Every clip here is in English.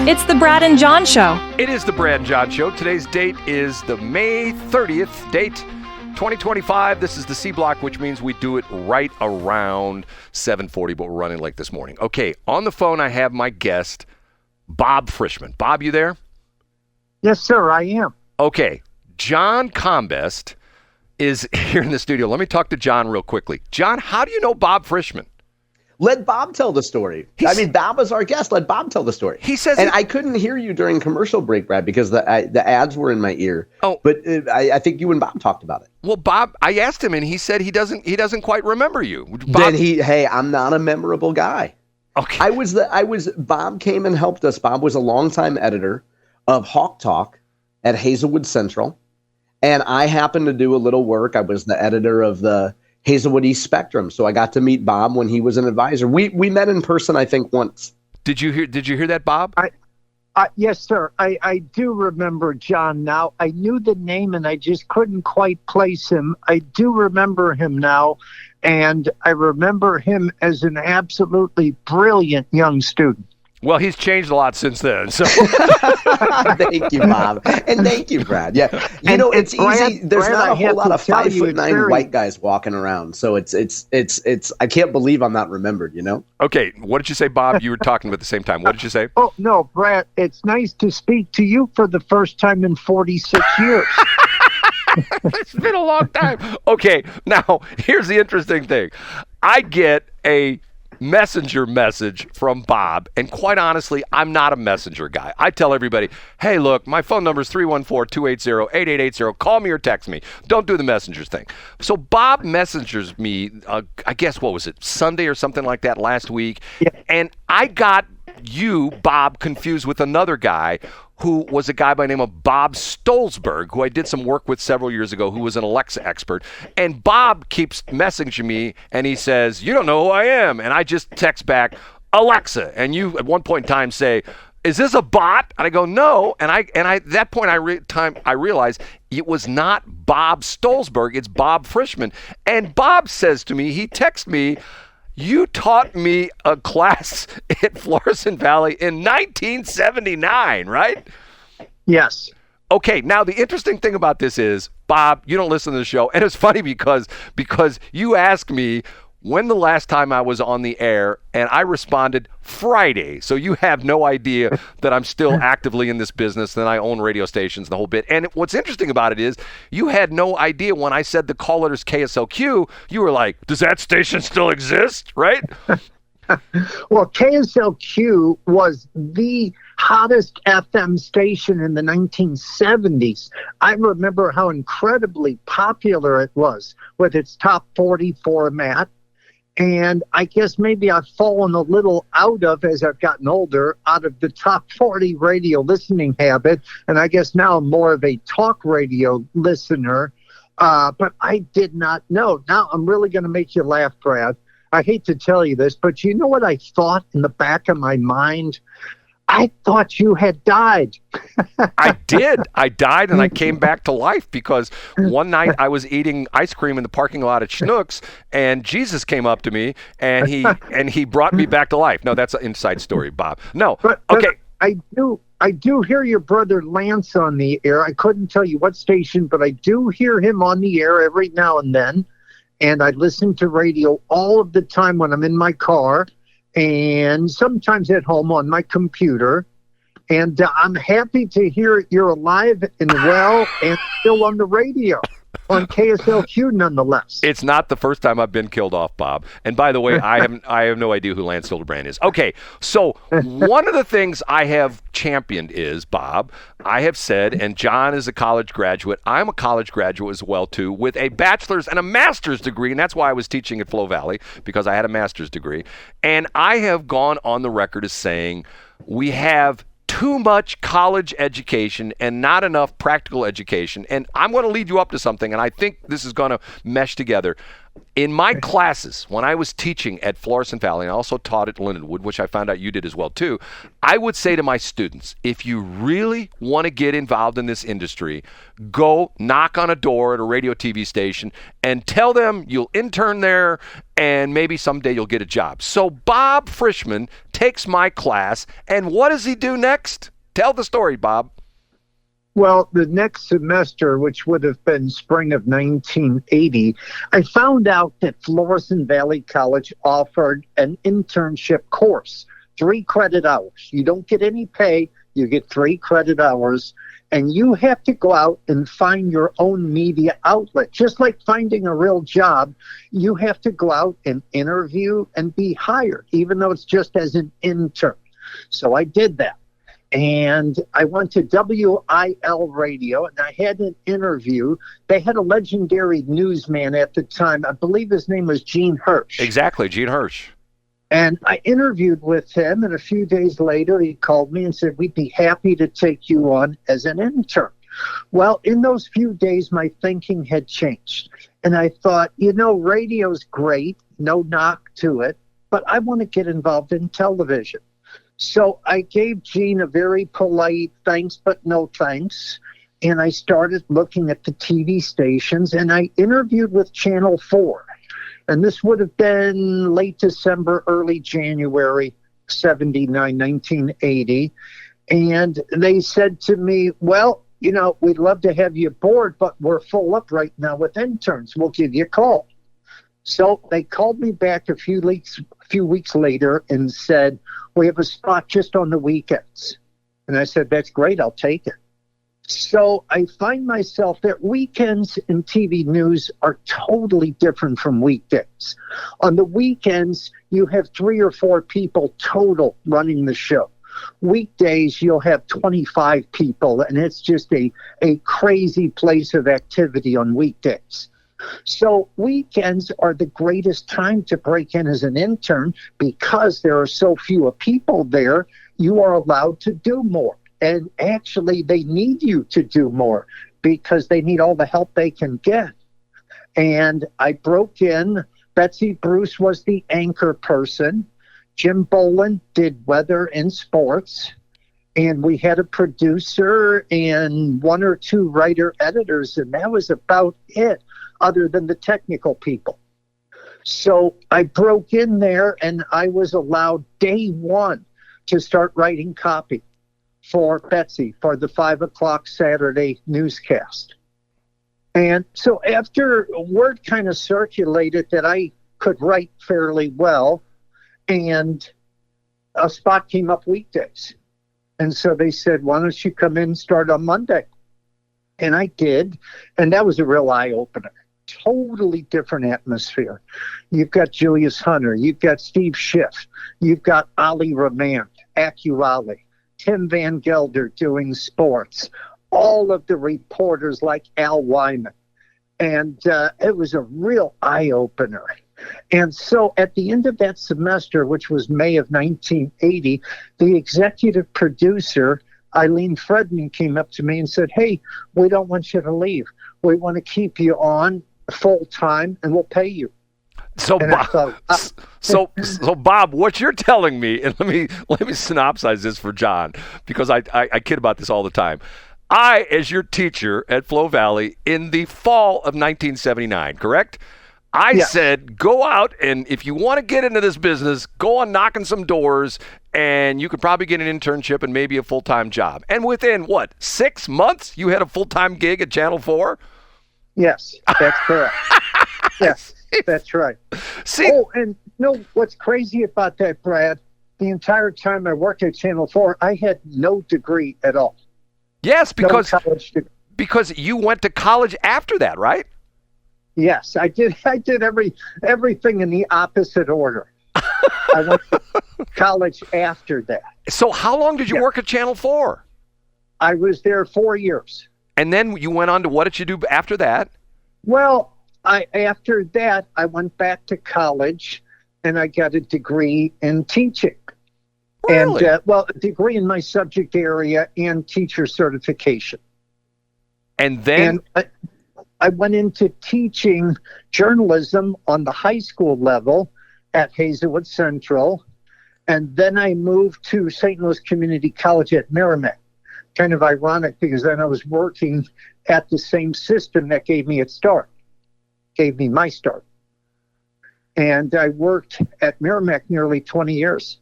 It's the Brad and John Show. It is the Brad and John Show. Today's date is the May 30th date, 2025. This is the C block, which means we do it right around 7:40, but we're running late this morning. Okay, on the phone I have my guest, Bob Frischmann. Bob, you there? Yes, sir, I am. Okay, John Combest is here in the studio. Let me talk to John real quickly. John, how do you know Bob Frischmann? Let Bob tell the story. Bob was our guest. Let Bob tell the story. He says, and I couldn't hear you during commercial break, Brad, because the ads were in my ear. Oh, but I think you and Bob talked about it. Well, Bob, I asked him, and he said he doesn't quite remember you. Bob, Hey, I'm not a memorable guy. Okay. Bob came and helped us. Bob was a longtime editor of Hawk Talk at Hazelwood Central, and I happened to do a little work. I was the editor of the Hazelwood East Spectrum, so I got to meet Bob when he was an advisor. We met in person, I think, once. Did you hear that, Bob? Yes, sir. I do remember John now. I knew the name, and I just couldn't quite place him. I do remember him now, and I remember him as an absolutely brilliant young student. Well, he's changed a lot since then. So thank you, Bob, and thank you, Brad. Yeah, it's Brad, easy. There's not a whole lot of 5'9" white guys walking around, so it's. I can't believe I'm not remembered. Okay, what did you say, Bob? You were talking at the same time. What did you say? Oh no, Brad. It's nice to speak to you for the first time in 46 years. It's been a long time. Okay, now here's the interesting thing. I get a messenger message from Bob, and quite honestly, I'm not a messenger guy. I tell everybody, hey, look, my phone number is 314-280-8880. Call me or text me. Don't do the messengers thing. So Bob messengers me, I guess, what was it, Sunday or something like that last week, yeah. And I got you, Bob, confused with another guy who was a guy by the name of Bob Stolzberg, who I did some work with several years ago, who was an Alexa expert. And Bob keeps messaging me, and he says, you don't know who I am. And I just text back, Alexa. And you, at one point in time, say, is this a bot? And I go, no. And at that point, I realized it was not Bob Stolzberg. It's Bob Frischmann. And Bob says to me, he texts me, you taught me a class at Florissant Valley in 1979, right? Yes. Okay, now the interesting thing about this is, Bob, you don't listen to the show, and it's funny because you asked me when the last time I was on the air, and I responded Friday. So you have no idea that I'm still actively in this business, that I own radio stations, the whole bit. And what's interesting about it is you had no idea when I said the call letters KSLQ, you were like, does that station still exist, right? Well, KSLQ was the hottest FM station in the 1970s. I remember how incredibly popular it was with its top 40 format. And I guess maybe I've fallen a little out of, as I've gotten older, out of the top 40 radio listening habit. And I guess now I'm more of a talk radio listener. But I did not know. Now I'm really going to make you laugh, Brad. I hate to tell you this, but you know what I thought in the back of my mind? I thought you had died. I did. I died, and I came back to life because one night I was eating ice cream in the parking lot at Schnucks, and Jesus came up to me, and he brought me back to life. No, that's an inside story, Bob. No, but okay. I do hear your brother Lance on the air. I couldn't tell you what station, but I do hear him on the air every now and then, and I listen to radio all of the time when I'm in my car, and sometimes at home on my computer. And I'm happy to hear you're alive and well and still on the radio on KSLQ nonetheless. It's not the first time I've been killed off, Bob. And by the way, I have no idea who Lance Hildebrand is. Okay, so one of the things I have championed is, Bob, I have said, and John is a college graduate, I'm a college graduate as well, too, with a bachelor's and a master's degree, and that's why I was teaching at Flow Valley, because I had a master's degree. And I have gone on the record as saying we have too much college education and not enough practical education. And I'm going to lead you up to something, and I think this is going to mesh together. In my classes, when I was teaching at Florissant Valley, and I also taught at Lindenwood, which I found out you did as well too, I would say to my students, if you really want to get involved in this industry, go knock on a door at a radio TV station and tell them you'll intern there and maybe someday you'll get a job. So Bob Frischmann takes my class, and what does he do next? Tell the story, Bob. Well, the next semester, which would have been spring of 1980, I found out that Florissant Valley College offered an internship course, 3 credit hours. You don't get any pay, you get 3 credit hours, and you have to go out and find your own media outlet. Just like finding a real job, you have to go out and interview and be hired, even though it's just as an intern. So I did that. And I went to WIL radio, and I had an interview. They had a legendary newsman at the time. I believe his name was Gene Hirsch. Exactly, Gene Hirsch. And I interviewed with him, and a few days later, he called me and said, we'd be happy to take you on as an intern. Well, in those few days, my thinking had changed. And I thought, radio's great, no knock to it, but I want to get involved in television. So I gave Gene a very polite thanks, but no thanks. And I started looking at the TV stations, and I interviewed with Channel 4. And this would have been late December, early January, 1980. And they said to me, well, we'd love to have you aboard, but we're full up right now with interns. We'll give you a call. So they called me back a few weeks later and said, we have a spot just on the weekends. And I said, that's great, I'll take it. So I find myself that weekends in TV news are totally different from weekdays. On the weekends, you have 3 or 4 people total running the show. Weekdays, you'll have 25 people, and it's just a crazy place of activity on weekdays. So weekends are the greatest time to break in as an intern because there are so few people there. You are allowed to do more. And actually, they need you to do more because they need all the help they can get. And I broke in. Betsy Bruce was the anchor person. Jim Bolin did weather and sports. And we had a producer and 1 or 2 writer-editors, and that was about it, other than the technical people. So I broke in there, and I was allowed day 1 to start writing copy for Betsy for the 5 o'clock Saturday newscast. And so after word kind of circulated that I could write fairly well, and a spot came up weekdays. And so they said, why don't you come in and start on Monday? And I did, and that was a real eye-opener. Totally different atmosphere. You've got Julius Hunter, you've got Steve Schiff, you've got Ali Remand, AccuAli, Tim Van Gelder doing sports, all of the reporters like Al Wyman. And it was a real eye-opener. And so at the end of that semester, which was May of 1980, the executive producer, Eileen Fredman, came up to me and said, hey, we don't want you to leave. We want to keep you on full time and we'll pay you. So, Bob, so Bob, what you're telling me, and let me synopsize this for John, because I kid about this all the time. I, as your teacher at Flow Valley in the fall of 1979, correct? I said, go out, and if you want to get into this business, go on knocking some doors, and you could probably get an internship and maybe a full-time job. And within, 6 months, you had a full-time gig at Channel 4? Yes, that's correct. Yes, that's right. See, and what's crazy about that, Brad? The entire time I worked at Channel 4, I had no degree at all. Yes, because no college degree. Because you went to college after that, right? Yes, I did. I did everything in the opposite order. I went to college after that. So how long did you work at Channel 4? I was there 4 years. And then you went on to, what did you do after that? Well, after that, I went back to college, and I got a degree in teaching. Really? And, a degree in my subject area and teacher certification. And then... I went into teaching journalism on the high school level at Hazelwood Central. And then I moved to St. Louis Community College at Merrimack. Kind of ironic because then I was working at the same system that gave me my start. And I worked at Merrimack nearly 20 years.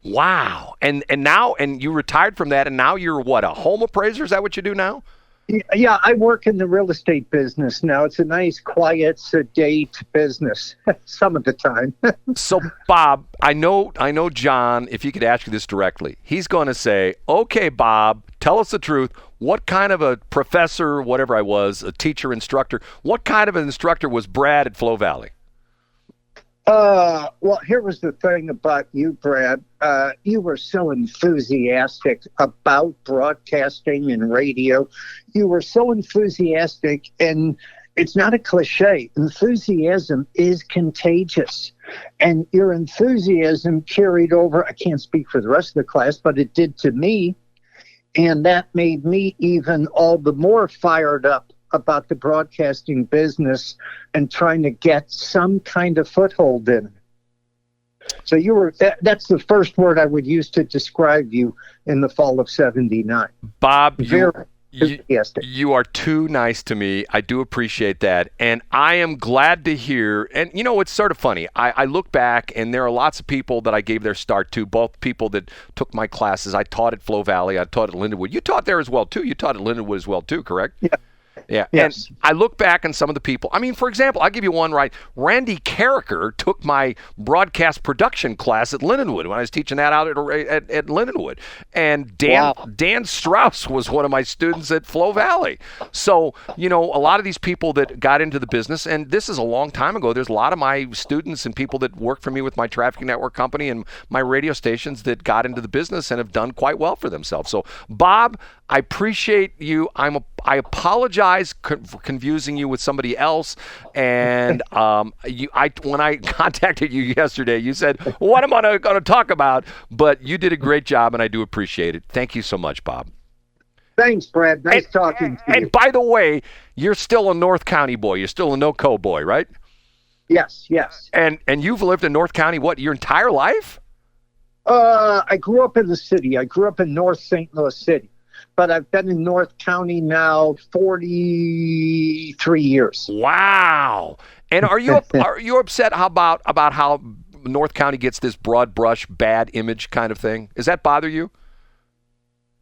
Wow. And now you retired from that, and now you're what, a home appraiser? Is that what you do now? Yeah, I work in the real estate business now. It's a nice, quiet, sedate business some of the time. So, Bob, I know, John, if he could ask you this directly, he's going to say, okay, Bob, tell us the truth. What kind of a professor, whatever I was, a teacher, instructor, what kind of an instructor was Brad at Flow Valley? Well, here was the thing about you, Brad. You were so enthusiastic about broadcasting and radio. You were so enthusiastic, and it's not a cliche. Enthusiasm is contagious, and your enthusiasm carried over. I can't speak for the rest of the class, but it did to me, and that made me even all the more fired up about the broadcasting business and trying to get some kind of foothold in it. So you were, that's the first word I would use to describe you in the fall of 79. Bob, Very enthusiastic. You are too nice to me. I do appreciate that. And I am glad to hear, and you know, it's sort of funny. I look back and there are lots of people that I gave their start to, both people that took my classes. I taught at Flow Valley. I taught at Lindenwood. You taught there as well too. You taught at Lindenwood as well too, correct? Yeah. Yeah, yes. And I look back on some of the people. I mean, for example, I'll give you one right. Randy Carricker took my broadcast production class at Lindenwood when I was teaching that out at Lindenwood. And Dan Strauss was one of my students at Flow Valley. So, you know, a lot of these people that got into the business, and this is a long time ago, there's a lot of my students and people that work for me with my traffic network company and my radio stations that got into the business and have done quite well for themselves. So, Bob, I appreciate you. I apologize for confusing you with somebody else. And when I contacted you yesterday, you said, what am I going to talk about? But you did a great job, and I do appreciate it. Thank you so much, Bob. Thanks, Brad. Nice talking to you. And by the way, you're still a North County boy. You're still a NoCo boy, right? Yes, yes. And you've lived in North County, what, your entire life? I grew up in the city. I grew up in North St. Louis City. But I've been in North County now 43 years. Wow. And are you upset about how North County gets this broad brush bad image kind of thing? Does that bother you?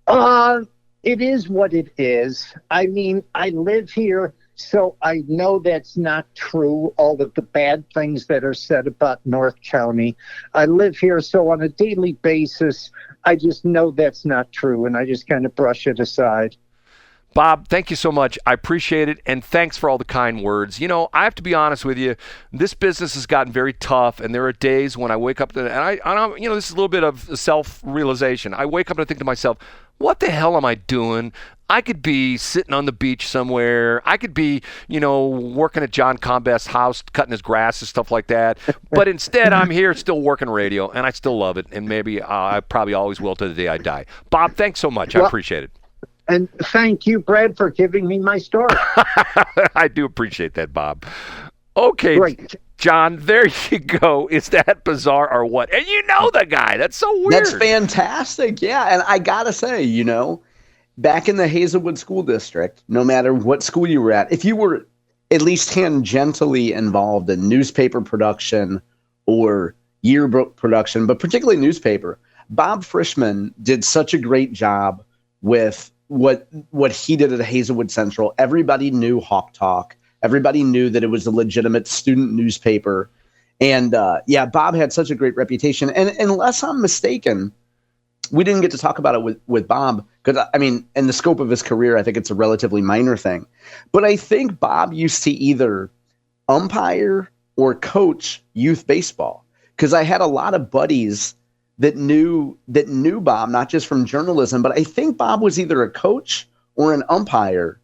It is what it is. I mean, I live here, so I know that's not true, all of the bad things that are said about North County. I live here, so on a daily basis, I just know that's not true, and I just kind of brush it aside. Bob, thank you so much. I appreciate it, and thanks for all the kind words. You know, I have to be honest with you. This business has gotten very tough, and there are days when I wake up, and I you know, this is a little bit of self-realization. I wake up and I think to myself, what the hell am I doing? I could be sitting on the beach somewhere. I could be, you know, working at John Combest's house, cutting his grass and stuff like that. But instead, I'm here still working radio, and I still love it. And maybe I probably always will to the day I die. Bob, thanks so much. I appreciate it. And thank you, Brad, for giving me my story. I do appreciate that, Bob. Okay, great. John, there you go. Is that bizarre or what? And you know the guy. That's so weird. That's fantastic. Yeah, and I got to say, you know, back in the Hazelwood School District, no matter what school you were at, if you were at least tangentially involved in newspaper production or yearbook production, but particularly newspaper, Bob Frischmann did such a great job with what he did at Hazelwood Central. Everybody knew Hawk Talk. Everybody knew that it was a legitimate student newspaper. And Bob had such a great reputation. And unless I'm mistaken, we didn't get to talk about it with Bob, because, I mean, in the scope of his career, I think it's a relatively minor thing. But I think Bob used to either umpire or coach youth baseball, because I had a lot of buddies that knew Bob, not just from journalism, but I think Bob was either a coach or an umpire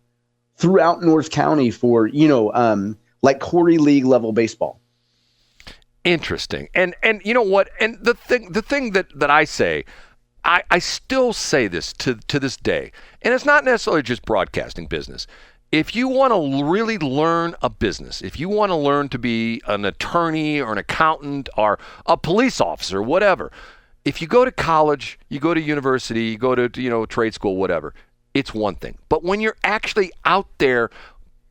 throughout North County for, you know, like Corey League level baseball. Interesting. And you know what? And the thing that I say, I still say this to this day, and it's not necessarily just broadcasting business. if you want to really learn a business, if you want to learn to be an attorney or an accountant or a police officer, whatever, if you go to college, you go to university, you go to trade school, whatever, it's one thing. But when you're actually out there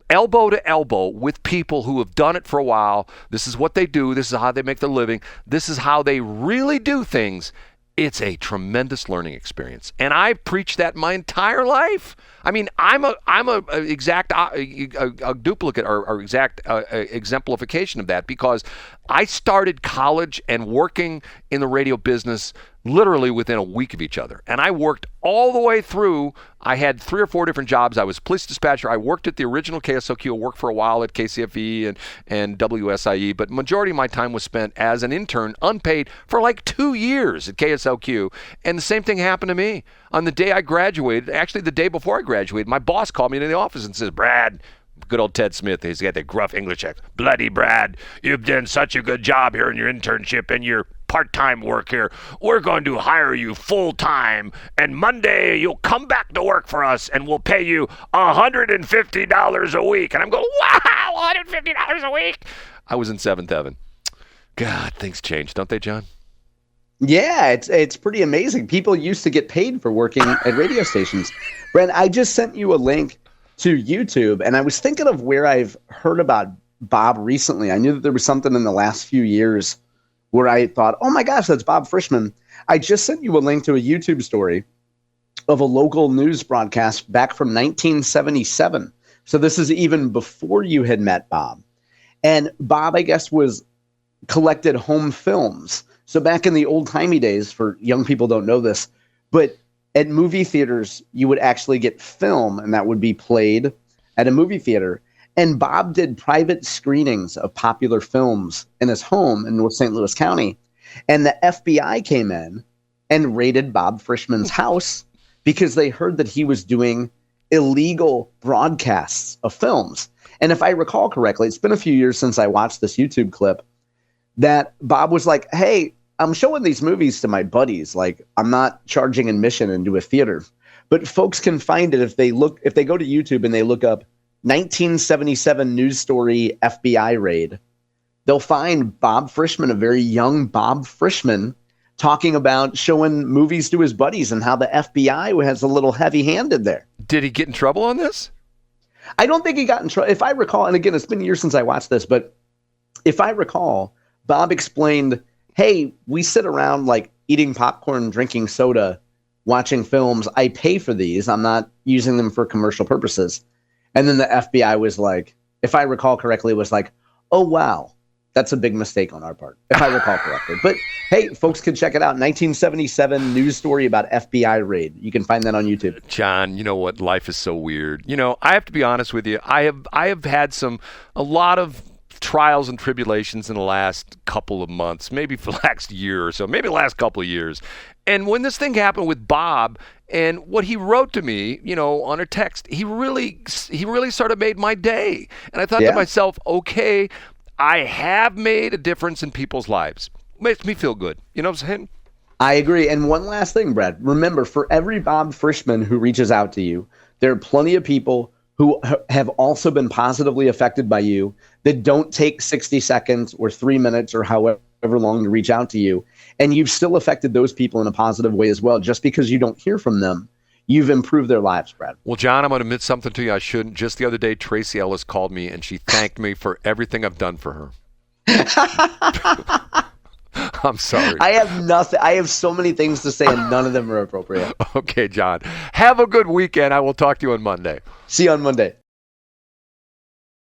elbow to elbow with people who have done it for a while, this is what they do, this is how they make their living, this is how they really do things, it's a tremendous learning experience. And I preach that my entire life. I mean, I'm a exact a duplicate or exact exemplification of that, because I started college and working in the radio business literally within a week of each other. And I worked all the way through. I had 3 or 4 different jobs. I was police dispatcher. I worked at the original KSLQ. I worked for a while at KCFE and WSIE, but majority of my time was spent as an intern, unpaid, for like 2 years at KSLQ. And the same thing happened to me. On the day I graduated, actually the day before I graduated, my boss called me into the office and says, "Brad," good old Ted Smith, he's got that gruff English accent, "Bloody Brad, you've done such a good job here in your internship and your part-time work here. We're going to hire you full-time, and Monday you'll come back to work for us, and we'll pay you $150 a week." And I'm going, wow, $150 a week? I was in seventh heaven. God, things change, don't they, John? Yeah, it's pretty amazing. People used to get paid for working at radio stations. Brent, I just sent you a link to YouTube, and I was thinking of where I've heard about Bob recently. I knew that there was something in the last few years where I thought, oh my gosh, that's Bob Frischmann. I just sent you a link to a YouTube story of a local news broadcast back from 1977. So this is even before you had met Bob. And Bob, I guess, was collected home films. So back in the old-timey days, for young people don't know this, but at movie theaters, you would actually get film, and that would be played at a movie theater. And Bob did private screenings of popular films in his home in North St. Louis County. And the FBI came in and raided Bob Frischmann's house because they heard that he was doing illegal broadcasts of films. And if I recall correctly, it's been a few years since I watched this YouTube clip, that Bob was like, "Hey, I'm showing these movies to my buddies. Like, I'm not charging admission into a theater, but folks can find it if they go to YouTube and they look up 1977 news story FBI raid. They'll find Bob Frischmann, a very young Bob Frischmann, talking about showing movies to his buddies and how the FBI has a little heavy-handed there." Did he get in trouble on this? I don't think he got in trouble. If I recall, and again, it's been years since I watched this, but if I recall, Bob explained, "Hey, we sit around like eating popcorn, drinking soda, watching films. I pay for these. I'm not using them for commercial purposes." And then the FBI was like, if I recall correctly, was like, "Oh, wow, that's a big mistake on our part," if I recall correctly. But hey, folks can check it out. 1977 news story about FBI raid. You can find that on YouTube. John, you know what? Life is so weird. I have to be honest with you. I have had a lot of trials and tribulations in the last couple of months, maybe for the last year or so, maybe the last couple of years. And when this thing happened with Bob and what he wrote to me, on a text, he really sort of made my day. And I thought to myself, okay, I have made a difference in people's lives. Makes me feel good. You know what I'm saying? I agree. And one last thing, Brad. Remember, for every Bob Frischmann who reaches out to you, there are plenty of people who have also been positively affected by you that don't take 60 seconds or 3 minutes or however long to reach out to you. And you've still affected those people in a positive way as well. Just because you don't hear from them, you've improved their lives, Brad. Well, John, I'm going to admit something to you I shouldn't. Just the other day, Tracy Ellis called me and she thanked me for everything I've done for her. I'm sorry. I have nothing. I have so many things to say and none of them are appropriate. Okay, John. Have a good weekend. I will talk to you on Monday. See you on Monday.